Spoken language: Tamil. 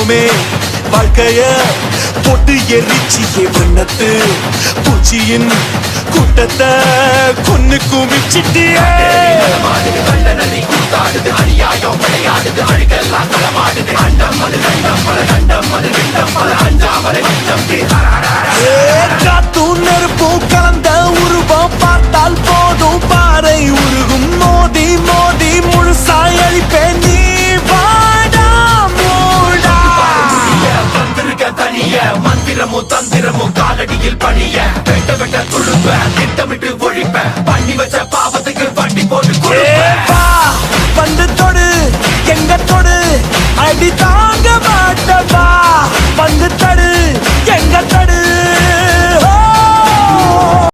வாழ்ந்தோமே வாழ்க்கைய போட்டு எரிச்சியே வண்ணத்து பூச்சியின் கூட்டத்தை கொன்னு குமிச்சிட்டியே காத்தும் நெருப்பும் கலந்த உருவம் பார்த்தால் போதும் பாறை உருகும் மோதி மோதி முழுசாய் அழிப்பேன் நீ வாடா மூடா வந்திருக்க தனிய மந்திரமும் தந்திரமும் காலடியில் பணிய வெட்ட வெட்ட துழுப்ப திட்டமிட்டு ஒழிப்ப பண்ணி வச்ச பாவத்துக்கு வண்டி போட்டு வந்து தொடு எங்க தொடு அடித்தா